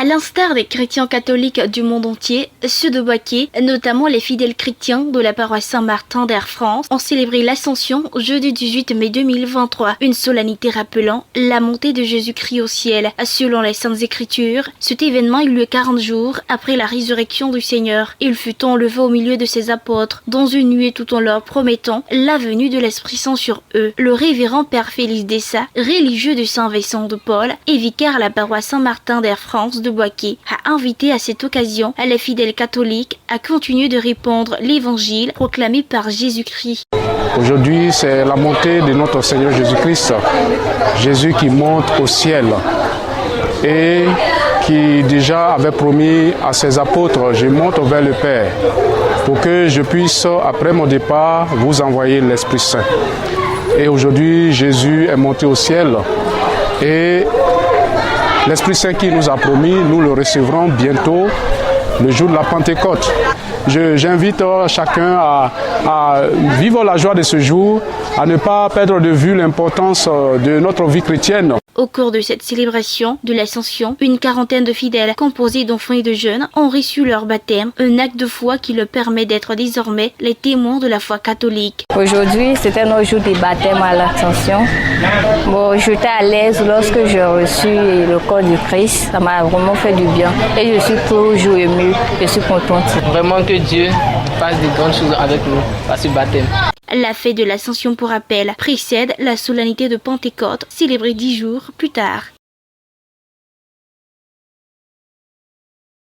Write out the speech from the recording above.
À l'instar des chrétiens catholiques du monde entier, ceux de Boaké, notamment les fidèles chrétiens de la paroisse Saint-Martin d'Air France, ont célébré l'Ascension jeudi 18 mai 2023, une solennité rappelant la montée de Jésus-Christ au ciel. Selon les Saintes Écritures, cet événement eut lieu 40 jours après la résurrection du Seigneur. Il fut enlevé au milieu de ses apôtres dans une nuée tout en leur promettant la venue de l'Esprit Saint sur eux. Le révérend Père Félix Dessa, religieux de Saint-Vincent de Paul et vicaire à la paroisse Saint-Martin d'Air France de Boaké, a invité à cette occasion les fidèles catholiques à continuer de répandre l'évangile proclamé par Jésus-Christ. Aujourd'hui, c'est la montée de notre Seigneur Jésus-Christ, Jésus qui monte au ciel et qui déjà avait promis à ses apôtres, je monte vers le Père pour que je puisse, après mon départ, vous envoyer l'Esprit Saint. Et aujourd'hui, Jésus est monté au ciel et l'Esprit Saint qui nous a promis, nous le recevrons bientôt, le jour de la Pentecôte. J'invite chacun à vivre la joie de ce jour, à ne pas perdre de vue l'importance de notre vie chrétienne. Au cours de cette célébration de l'Ascension, une quarantaine de fidèles composés d'enfants et de jeunes ont reçu leur baptême, un acte de foi qui leur permet d'être désormais les témoins de la foi catholique. Aujourd'hui, c'était notre jour de baptême à l'Ascension. Bon, j'étais à l'aise lorsque j'ai reçu le corps du Christ. Ça m'a vraiment fait du bien. Et je suis toujours émue, je suis contente. Vraiment que Dieu fasse de grandes choses avec nous à ce baptême. La fête de l'Ascension, pour rappel, précède la solennité de Pentecôte, célébrée 10 jours plus tard.